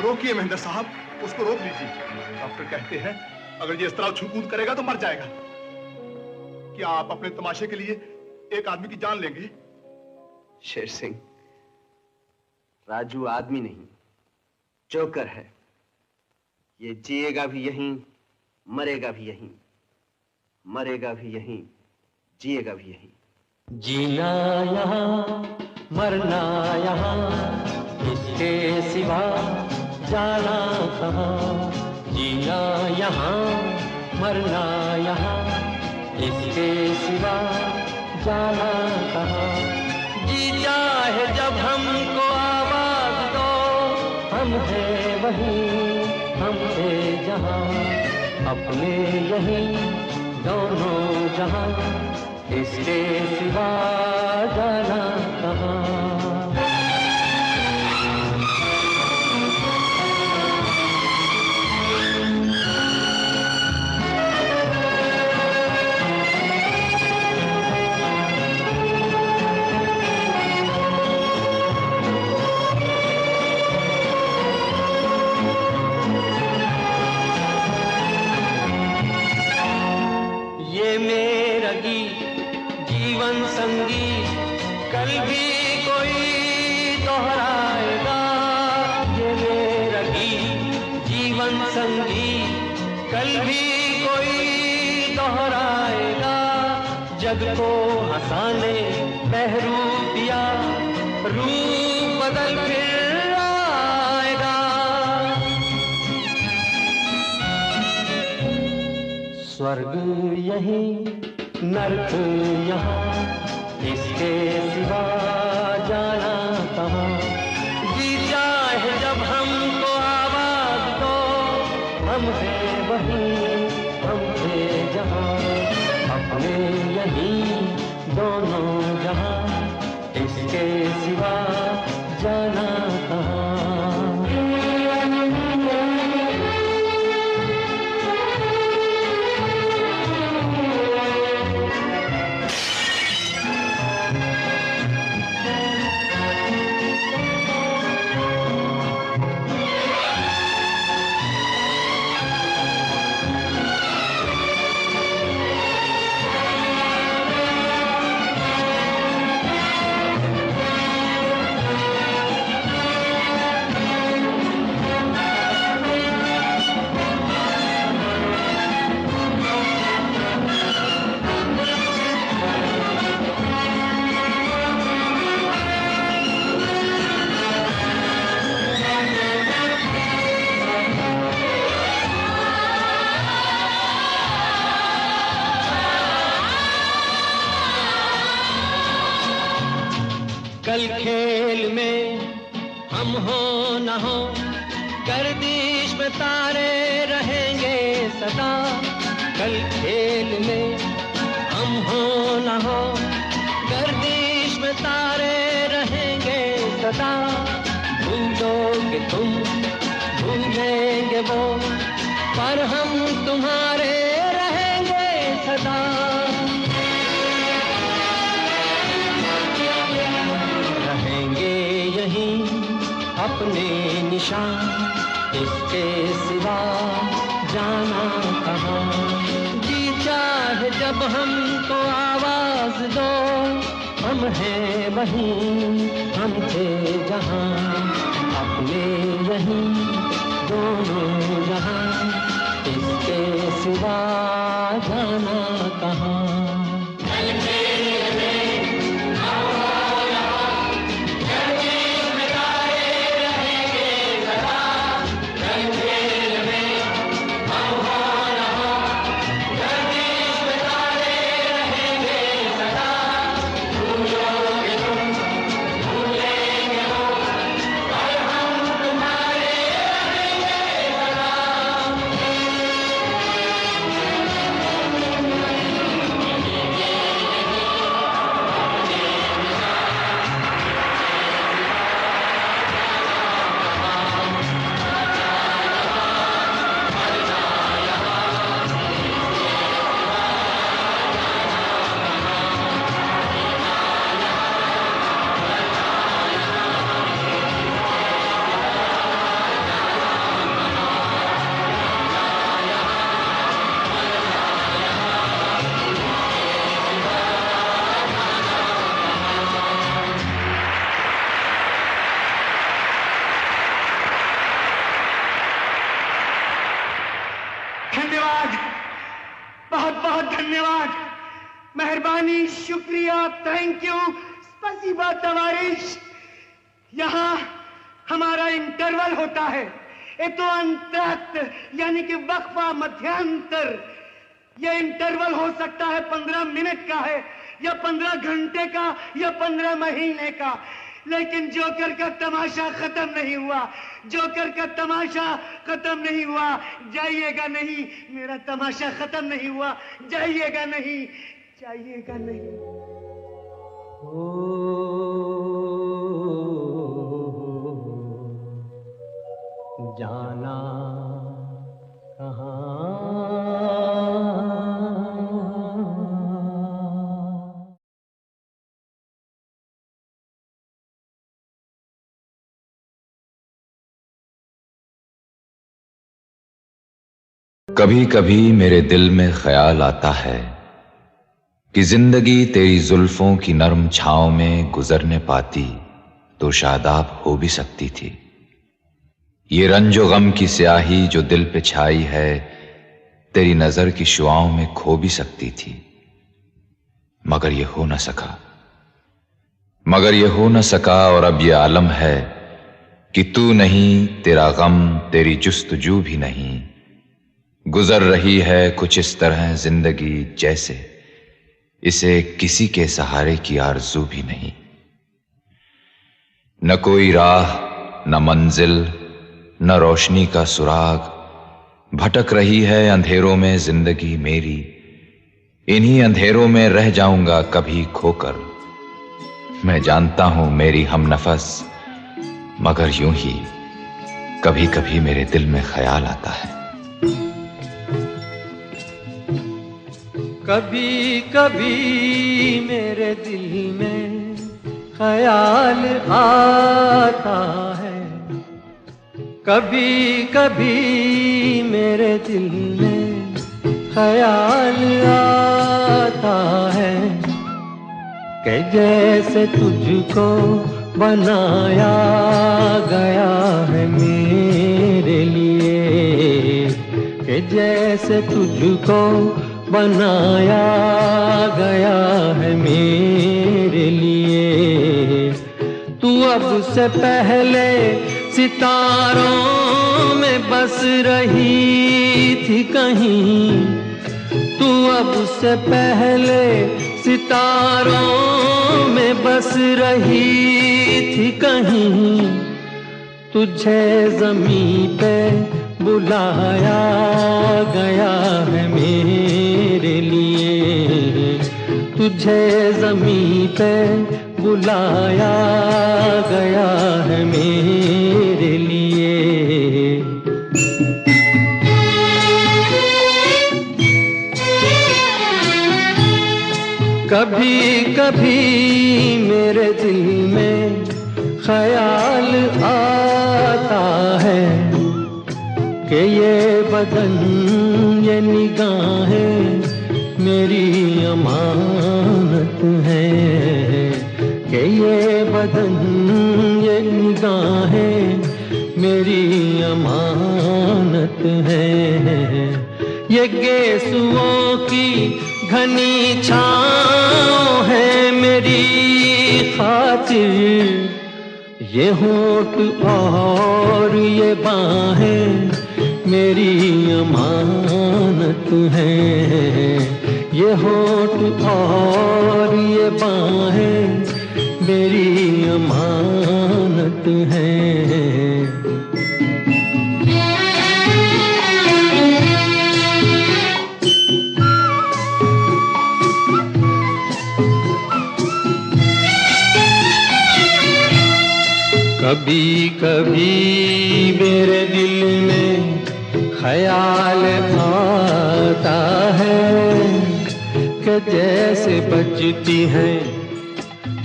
रोकिए महेंद्र साहब, उसको रोक लीजिए। डॉक्टर कहते हैं अगर ये इस तरह छू-कूद करेगा तो मर जाएगा। क्या आप अपने तमाशे के लिए एक आदमी की जान लेंगे? शेर सिंह, राजू आदमी नहीं, जोकर है। ये जिएगा भी यहीं, मरेगा भी यहीं, मरेगा भी यहीं, जिएगा भी यहीं। जीना यहाँ, मरना यहाँ, इसके सिवा जाना कहाँ। जीना यहाँ, मरना यहाँ, इसके सिवा जाना कहाँ। जी चाहे जब हमको आवाज दो, हम हैं वहीं, हम थे जहाँ, अपने यहीं दोनों जहाँ, इसके सिवा जाना कहाँ। जीवन संगीत कल भी कोई दोहराएगा। ये मेरा गीत जीवन संगीत कल भी कोई दोहराएगा। जग को हंसाने बहरूपिया रूप बदल फिर आएगा। स्वर्ग यही नरक यहाँ, इसके सिवा जाना कहाँ। जी चाहे जब हमको आवाज दो, हम हैं वहीं, हम थे जहाँ, अपने यहीं दोनों जहाँ, इसके सिवा जाना कहाँ। कल खेल में हम हो न हो, गर्दिश में तारे रहेंगे सदा। कल खेल में हम हो न हो, गर्दिश में तारे रहेंगे सदा। भूलोगे तुम, भूलेंगे वो, पर हम तुम्हारे रहेंगे सदा। अपने निशान, इसके सिवा जाना कहाँ। जी चाहे जब हमको आवाज दो, हम हैं वहीं, हम थे जहाँ, अपने यहीं दोनों जहाँ, इसके सिवा जाना कहाँ। बहुत बहुत धन्यवाद, मेहरबानी, शुक्रिया, थैंक यू, स्पसीबा तवारिश। यहाँ हमारा इंटरवल होता है, ये तो अंतरक्त यानी कि वक्फा, मध्यांतर। ये इंटरवल हो सकता है 15 मिनट का है, या 15 घंटे का, या 15 महीने का, लेकिन जोकर का तमाशा खत्म नहीं हुआ। जोकर का तमाशा खत्म नहीं हुआ। जाइएगा नहीं, मेरा तमाशा खत्म नहीं हुआ। जाइएगा नहीं, जाइएगा नहीं। जाना कहाँ? कभी कभी मेरे दिल में ख्याल आता है कि जिंदगी तेरी जुल्फों की नरम छांव में गुजरने पाती तो शादाब हो भी सकती थी। ये रंजो गम की स्याही जो दिल पे छाई है तेरी नजर की शुआओं में खो भी सकती थी, मगर ये हो न सका। मगर ये हो न सका और अब ये आलम है कि तू नहीं, तेरा गम, तेरी जुस्तजू भी नहीं। गुजर रही है कुछ इस तरह जिंदगी जैसे इसे किसी के सहारे की आरज़ू भी नहीं। न कोई राह, न मंजिल, न रोशनी का सुराग, भटक रही है अंधेरों में जिंदगी मेरी। इन्हीं अंधेरों में रह जाऊंगा कभी खोकर। मैं जानता हूं मेरी हमनफस, मगर यूं ही कभी कभी मेरे दिल में ख्याल आता है। कभी कभी मेरे दिल में ख्याल आता है। कभी कभी मेरे दिल में ख्याल आता है कि जैसे तुझको बनाया गया है मेरे लिए, कि जैसे तुझको बनाया गया है मेरे लिए। तू अब से पहले सितारों में बस रही थी कहीं। तू अब से पहले सितारों में बस रही थी कहीं। तुझे ज़मीं पे बुलाया गया है मेरे लिए। तुझे ज़मीं पे बुलाया गया है मेरे लिए। कभी कभी मेरे दिल में ख्याल आता है कि ये बदन, ये निगाहें मेरी अमानत है। कि ये बदन, ये निगाहें मेरी अमानत है। ये गेसुओं की घनी छाँव है मेरी खातिर। ये होठ और ये बाहें मेरी अमानत है। ये होठ और ये बाहें मेरी अमानत है। कभी कभी मेरे दिल में ख्याल आता है कि जैसे बजती हैं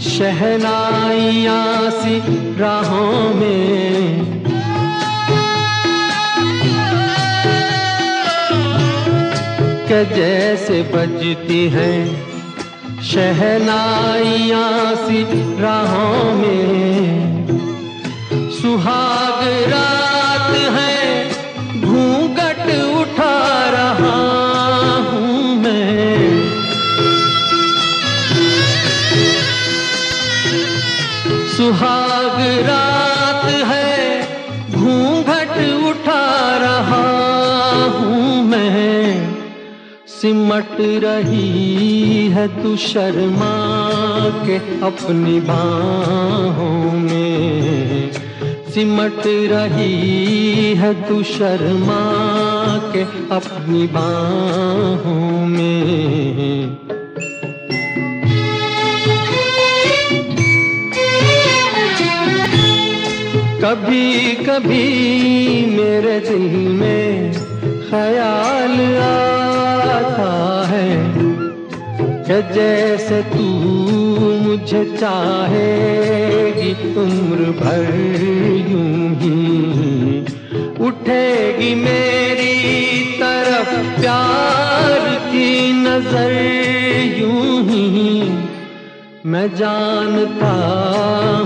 शहनाइयाँ सी राहों में। कि जैसे बजती हैं शहनाइयाँ सी राहों में। सुहाग रात है, घूंघट उठा रहा हूँ सिमट रही है तू शर्मा के अपनी बाहों में, सिमट रही है तू शर्मा के अपनी बाहों में। कभी कभी मेरे दिल में ख्याल आता है कि जैसे तू मुझे चाहेगी उम्र भर यूं ही, उठेगी मेरी तरफ प्यार की नजर यूं ही। मैं जानता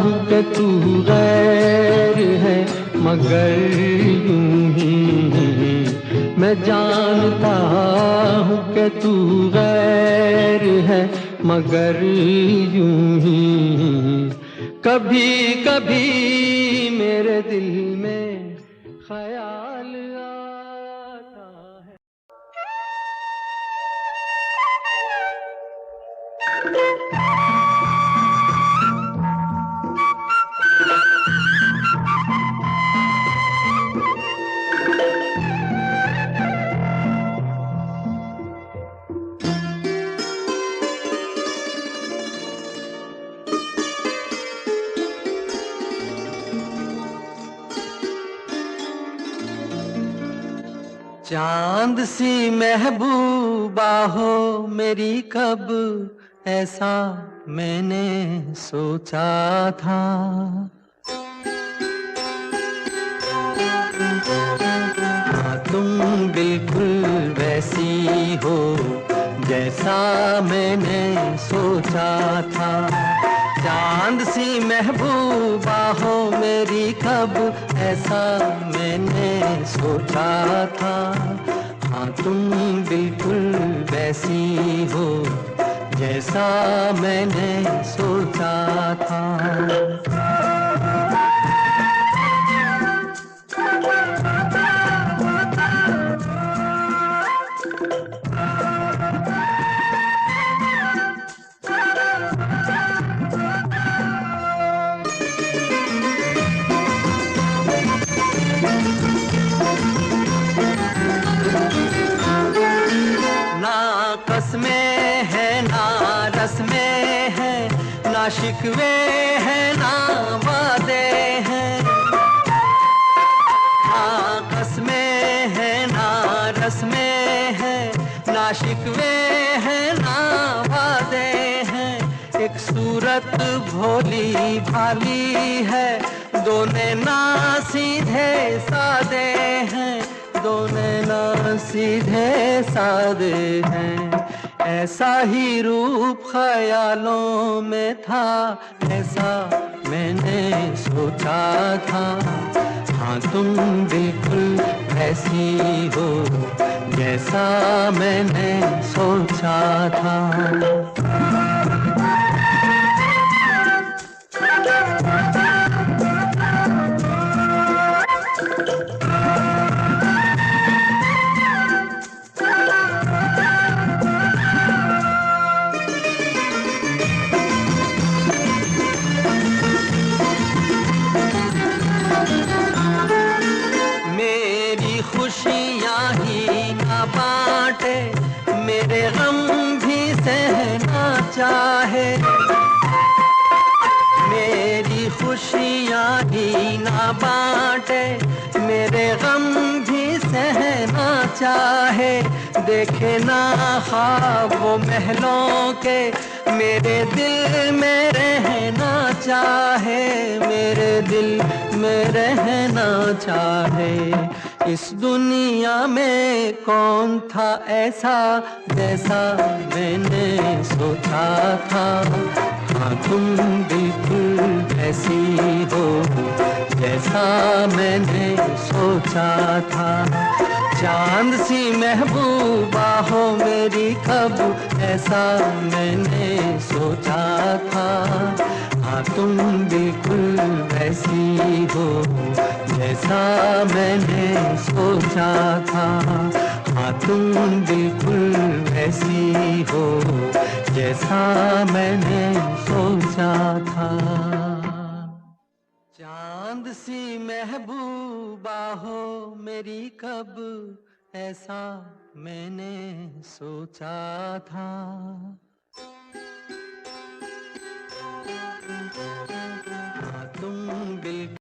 हूँ कि तू गैर है मगर यूं ही, मैं जानता हूँ कि तू गैर है मगर यूं ही। कभी कभी मेरे दिल में ख्याल आता है। चांद सी महबूबा हो मेरी, कब ऐसा मैंने सोचा था। हाँ तुम बिल्कुल वैसी हो जैसा मैंने सोचा था। चांद सी महबूबा हो मेरी, कब ऐसा मैंने सोचा था। हाँ तुम बिल्कुल वैसी हो जैसा मैंने सोचा था। ना शिकवे हैं ना वादे हैं, ना कसमें हैं ना रस्में हैं, ना शिकवे हैं ना वादे हैं। एक सूरत भोली भाली है, दोनों ना सीधे सादे हैं, दोनों ना सीधे सादे हैं। ऐसा ही रूप ख्यालों में था, ऐसा मैंने सोचा था। हाँ तुम बिल्कुल ऐसी हो जैसा मैंने सोचा था। मेरे गम भी सहना चाहे, मेरी खुशियाँ ही ना बांटे, मेरे गम भी सहना चाहे। देखे ना ख्वाब वो महलों के, मेरे दिल में रहना चाहे, मेरे दिल में रहना चाहे। इस दुनिया में कौन था ऐसा जैसा मैंने सोचा था। हाँ तुम बिल्कुल ऐसी हो जैसा मैंने सोचा था। चांद सी महबूबा हो मेरी, कब ऐसा मैंने सोचा था। हाँ तुम बिल्कुल वैसी हो जैसा मैंने सोचा था। हाँ तुम बिल्कुल वैसी हो जैसा मैंने सोचा था। चांद सी महबूबा हो मेरी कब ऐसा मैंने सोचा था। हाँ तुम बिल्कुल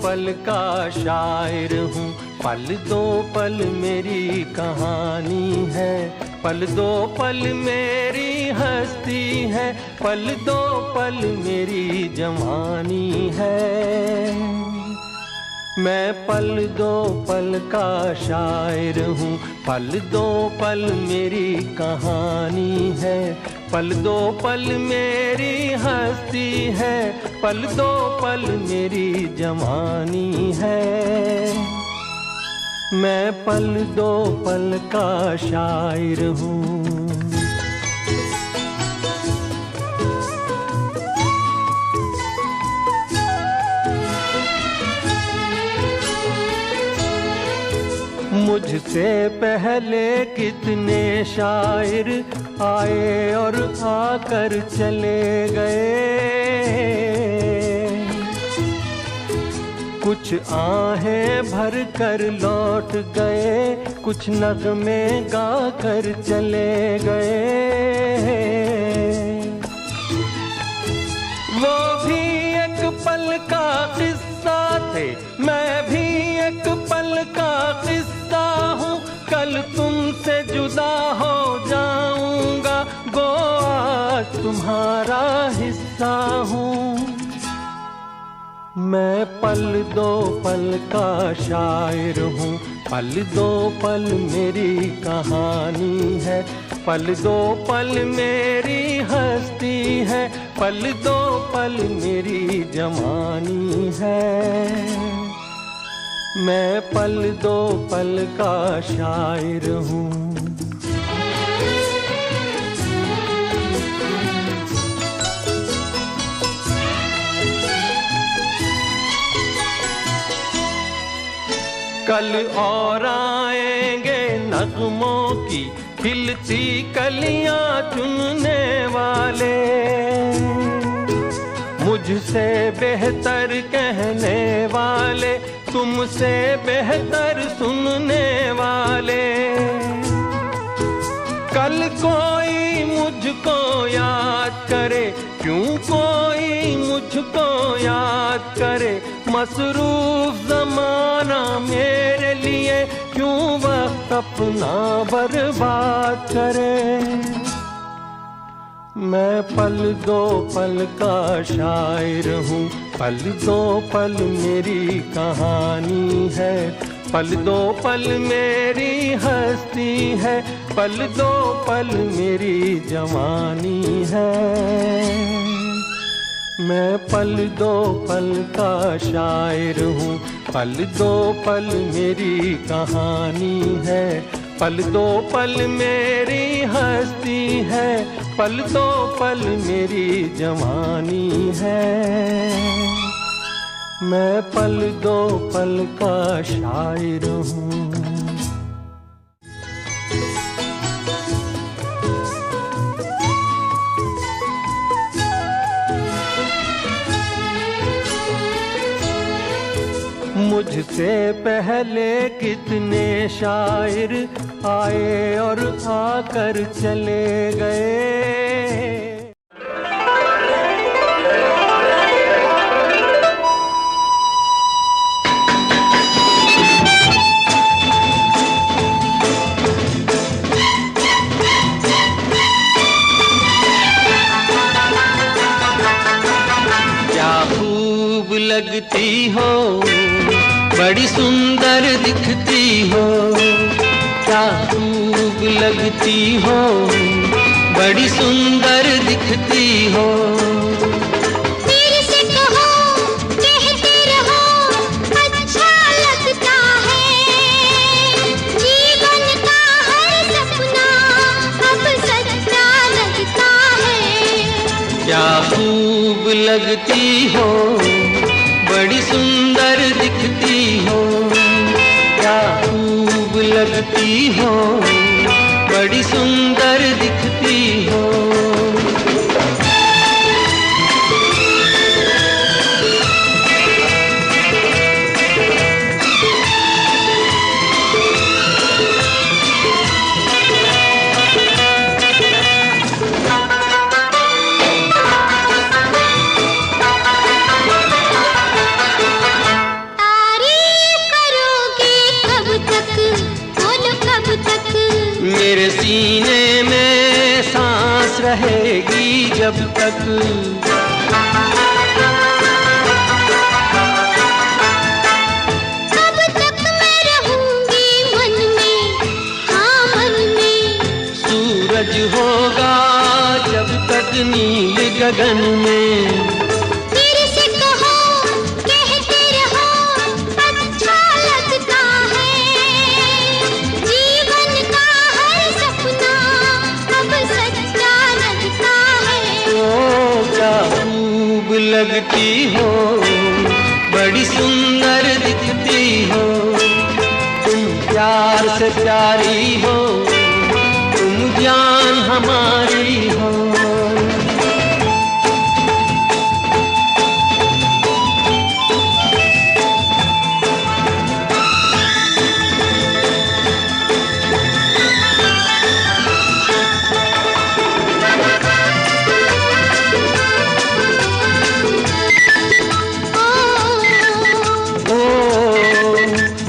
पल का शायर हूँ, पल दो पल मेरी कहानी है, पल दो पल मेरी हस्ती है, पल दो पल मेरी जवानी है। मैं पल दो पल का शायर हूँ, पल दो पल मेरी कहानी है, पल दो पल मेरी हस्ती है, पल दो पल मेरी जवानी है। मैं पल दो पल का शायर हूँ। मुझसे पहले कितने शायर आए और आकर चले गए, कुछ आहें भर कर लौट गए, कुछ नगमे गा कर चले गए। वो भी एक पल का किस्सा थे, मैं भी एक पल का किस्सा हूँ। कल तुमसे जुदा हो जाऊंगा, गो आज तुम्हारा हिस्सा हूँ। मैं पल दो पल का शायर हूँ, पल दो पल मेरी कहानी है, पल दो पल मेरी हस्ती है, पल दो पल मेरी जवानी है। मैं पल दो पल का शायर हूँ। कल और आएंगे नगमों की खिलती कलियां चुनने वाले, मुझसे बेहतर कहने वाले, तुमसे बेहतर सुनने वाले। कल कोई मुझको याद करे, क्यों कोई मुझको याद करे, मसरूफ जमाना मेरे लिए क्यों वक्त अपना बर्बाद करे। मैं पल दो पल का शायर हूँ, पल दो पल मेरी कहानी है, पल दो पल मेरी हस्ती है, पल दो पल मेरी जवानी है। मैं पल दो पल का शायर हूँ, पल दो पल मेरी कहानी है, पल दो पल मेरी हस्ती है, पल दो पल मेरी जवानी है। मैं पल दो पल का शायर हूँ। मुझसे पहले कितने शायर आए और आकर चले गए। क्या खूब लगती हो, बड़ी सुंदर दिखती हो, क्या खूब लगती हो, बड़ी सुंदर दिखती हो। मेरे से कहो, कहते रहो, अच्छा लगता है। जीवन का हर सपना अब सच्चा लगता है। क्या खूब लगती हो, बड़ी सुंदर दिखती हो, क्या खूब लगती हो, बड़ी सुंदर दिखती हो। मेरे सीने में सांस रहेगी जब तक, तब तक मैं रहूंगी मन में, हाँ मन में। सूरज होगा जब तक नील गगन में। मेरे से कहो, कहते रहो, अच्छा लगता है। जीवन का हर सपना अब सच्चा लगता है। ओ क्या खूब लगती हो, बड़ी सुंदर दिखती हो, तुम क्या प्यार से प्यारी हो, तुम जान हमारी हो।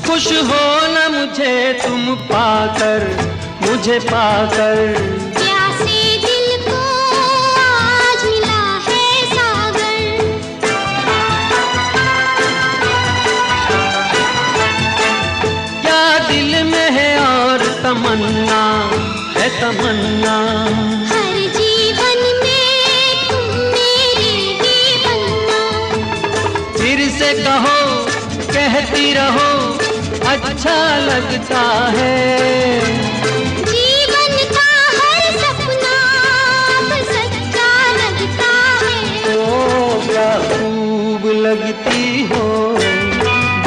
खुश हो न मुझे तुम पाकर, मुझे पाकर। प्यासे दिल को आज मिला है सागर। क्या दिल में है और तमन्ना है तमन्ना। हर जीवन में तुम मेरे ही बनना। फिर से कहो, कहती रहो, अच्छा लगता है। जीवन का हर सपना अब सच्चा लगता है। ओ क्या खूब लगती हो,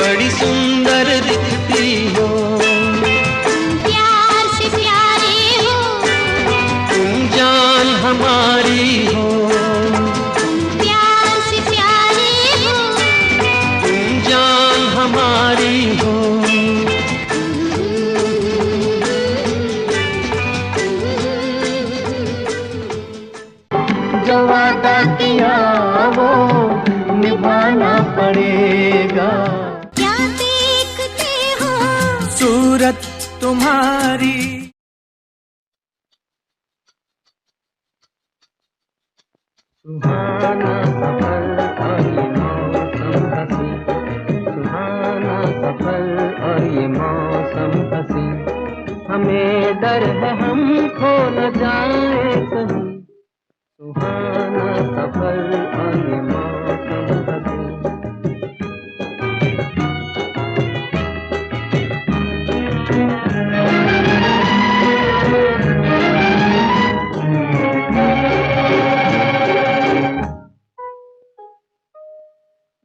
बड़ी सुंदर दिखती हो। तुम प्यार से प्यारे हो, तुम जान हमारी हो। तुम प्यार से प्यारे हो, तुम जान हमारी हो। जो वादा किया वो निभाना पड़ेगा। क्या देखते हो सूरत तुम्हारी। सुहाना सफर और ये मौसम हंसी, सुहाना सफर और ये मौसम हंसी। हमें डर है हम खो न जाए कहीं, सुहाना सफर और ये मौसम हंसी।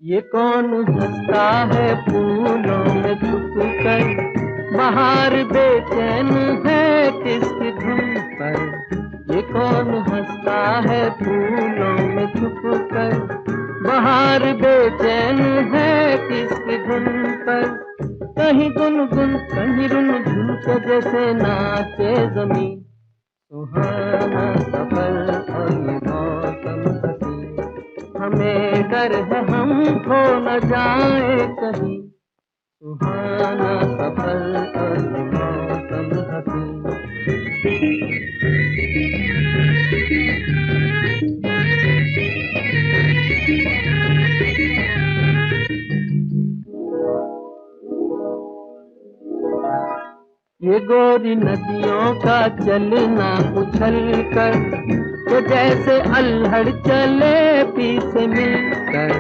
ये कौन हंसता है फूलों में छुप कर, बाहर बेचैन है किसकी धुन पर। ये कौन हंसता है फूलों में छुप कर, बाहर बेचैन है किसकी धुन पर। कहीं गुनगुन कहीं रुनझुन के जैसे नाचे जमीन, सुहाना सफर और ये मौसम हंसी। हमें डर है हम खो न जाए कहीं, सुहाना सफर और ये मौसम हंसी। ये गोरी नदियों का चलना उछल कर, तो जैसे अल्हड़ चले पीछे मिलकर।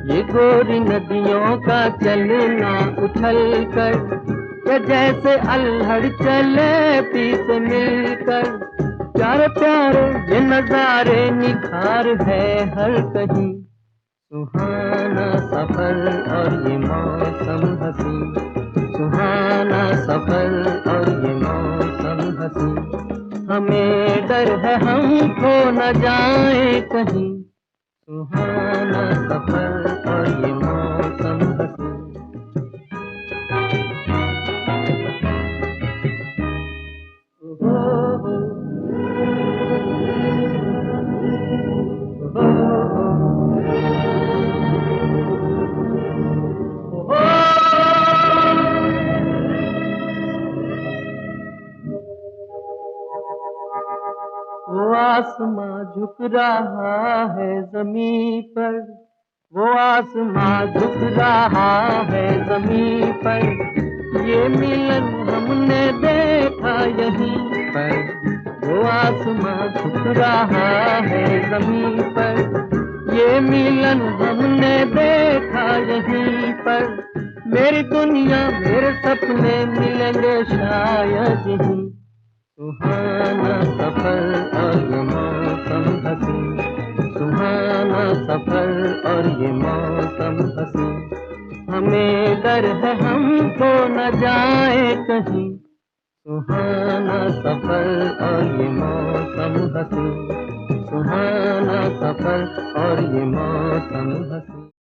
ये गोरी नदियों का चलना उछल कर, तो जैसे अल्हड़ चले पीछे मिलकर। प्यारे प्यारे ये नजारे निखार है हर कहीं, सुहाना सफर और ये मौसम हंसी। सुहाना सफर और ये मौसम हंसी। हमें डर है हम खो न जाए कहीं, सुहाना सफर और ये मौसम हंसी। वो आसमां झुक रहा है जमीन पर, वो आसमां झुक रहा है जमीन पर। ये मिलन हमने देखा यहीं पर, वो आसमां झुक रहा है जमीन पर। ये मिलन हमने देखा यहीं पर। मेरी दुनिया मेरे सपने मिलेंगे शायद यहीं, सुहाना सफर और ये मौसम हंसी। सुहाना सफर और ये मौसम हंसी। हमें डर है हम खो न जाए कहीं, सुहाना सफर और ये मौसम हंसी, सुहाना सफर और ये मौसम हंसी।